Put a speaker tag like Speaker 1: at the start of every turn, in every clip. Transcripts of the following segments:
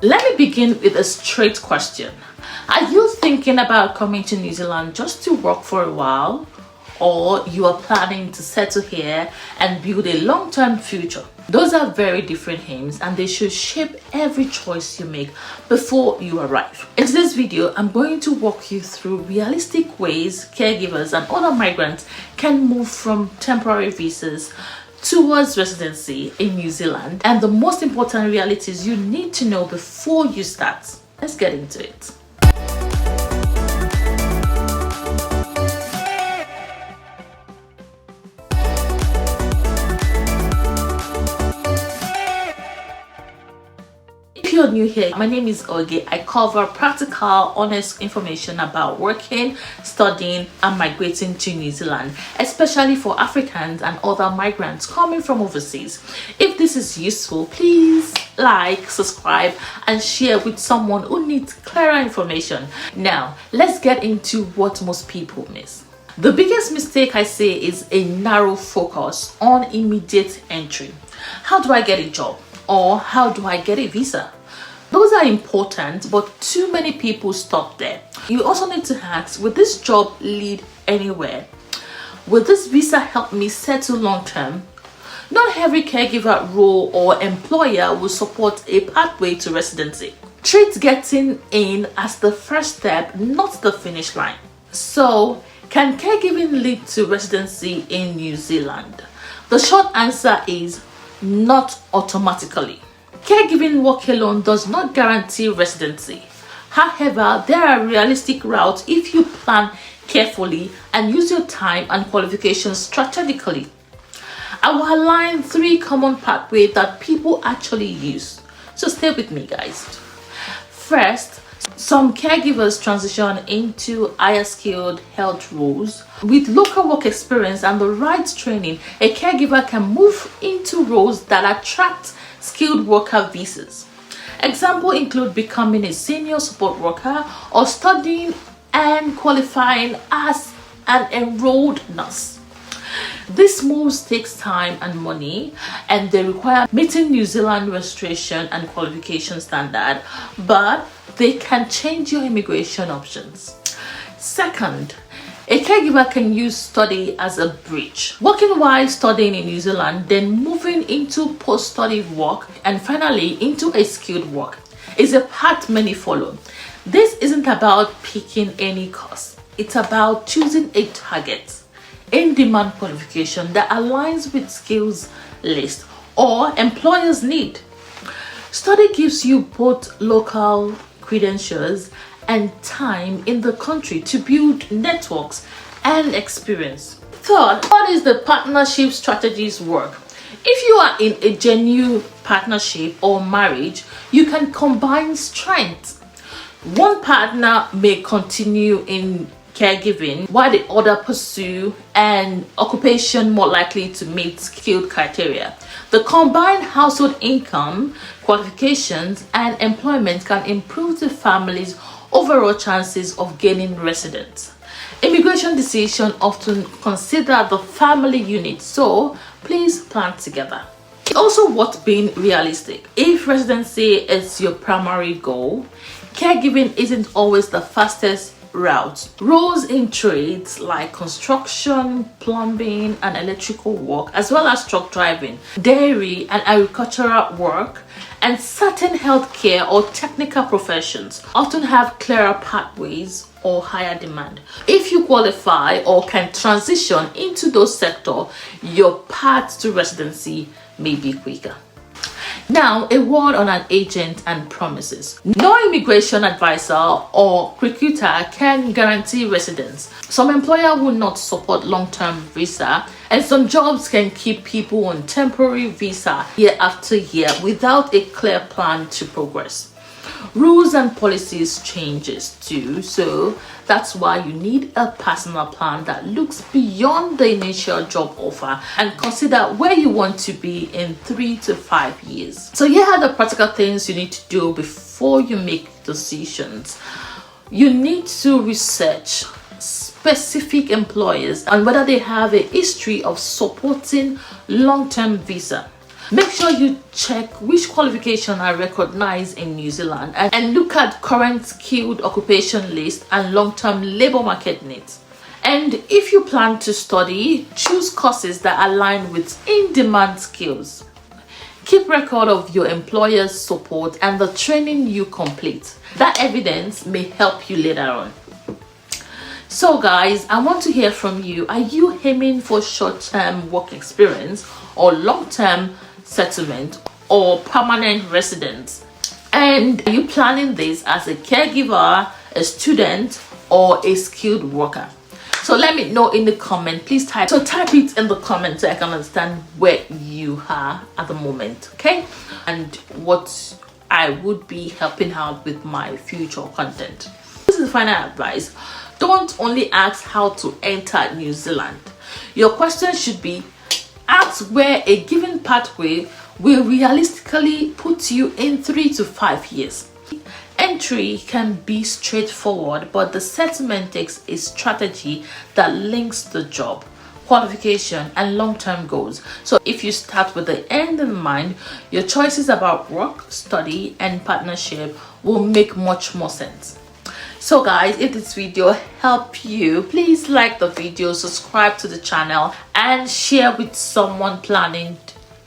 Speaker 1: Let me begin with a straight question. Are you thinking about coming to New Zealand just to work for a while? Or you are planning to settle here and build a long-term future? Those are very different aims and they should shape every choice you make before you arrive. In this video, I'm going to walk you through realistic ways caregivers and other migrants can move from temporary visas towards residency in New Zealand and the most important realities you need to know before you start. Let's get into it. If you're new here, my name is Oge. I cover practical, honest information about working, studying, and migrating to New Zealand, especially for Africans and other migrants coming from overseas. If this is useful, please like, subscribe, and share with someone who needs clearer information. Now, let's get into what most people miss. The biggest mistake I say is a narrow focus on immediate entry. How do I get a job? Or how do I get a visa? Those are important, but too many people stop there. You also need to ask, will this job lead anywhere? Will this visa help me settle long term? Not every caregiver role or employer will support a pathway to residency. Treat getting in as the first step, not the finish line. So, can caregiving lead to residency in New Zealand? The short answer is not automatically. Caregiving work alone does not guarantee residency. However, there are realistic routes if you plan carefully and use your time and qualifications strategically. I will outline 3 common pathways that people actually use. So stay with me, guys. First, some caregivers transition into higher skilled health roles. With local work experience and the right training, a caregiver can move into roles that attract skilled worker visas. Examples include becoming a senior support worker or studying and qualifying as an enrolled nurse. These moves takes time and money and they require meeting New Zealand registration and qualification standard, but they can change your immigration options. Second, a caregiver can use study as a bridge. Working while studying in New Zealand, then moving into post-study work, and finally into a skilled work is a path many follow. This isn't about picking any course. It's about choosing a target, in-demand qualification that aligns with skills list or employer's need. Study gives you both local credentials and time in the country to build networks and experience. Third, what is the partnership strategies work? If you are in a genuine partnership or marriage, you can combine strengths. One partner may continue in caregiving while the other pursue an occupation more likely to meet skilled criteria. The combined household income, qualifications, and employment can improve the family's overall chances of gaining residence. Immigration decisions often consider the family unit, so please plan together. It's also worth being realistic. If residency is your primary goal, caregiving isn't always the fastest route. Roles in trades like construction, plumbing, and electrical work, as well as truck driving, dairy and agricultural work, and certain healthcare or technical professions often have clearer pathways or higher demand. If you qualify or can transition into those sectors, your path to residency may be quicker. Now, a word on an agent and promises. No immigration advisor or recruiter can guarantee residence. Some employer will not support long-term visa, and some jobs can keep people on temporary visa year after year without a clear plan to progress. Rules and policies changes too, so that's why you need a personal plan that looks beyond the initial job offer and consider where you want to be in 3 to 5 years. So here are the practical things you need to do before you make decisions. You need to research specific employers and whether they have a history of supporting long-term visa. Make sure you check which qualification are recognized in New Zealand and look at current skilled occupation list and long-term labor market needs. And if you plan to study, choose courses that align with in-demand skills. Keep record of your employer's support and the training you complete. That evidence may help you later on. So guys, I want to hear from you. Are you aiming for short-term work experience or long-term settlement or permanent residence? And are you planning this as a caregiver, a student, or a skilled worker? So let me know in the comment. Please type it in the comment so I can understand where you are at the moment, okay? And what I would be helping out with my future content. This is the final advice. Don't only ask how to enter New Zealand. Your question should be, ask where a given pathway will realistically put you in 3 to 5 years. Entry can be straightforward, but the settlement takes a strategy that links the job, qualification, and long-term goals. So if you start with the end in mind, your choices about work, study, and partnership will make much more sense. So guys, if this video helped you, please like the video, subscribe to the channel, and share with someone planning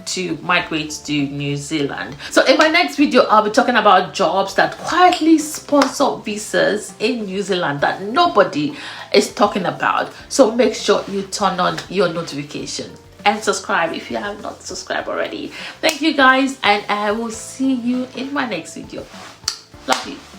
Speaker 1: to migrate to New Zealand. So in my next video, I'll be talking about jobs that quietly sponsor visas in New Zealand that nobody is talking about. So make sure you turn on your notification and subscribe if you have not subscribed already. Thank you guys, and I will see you in my next video. Love you.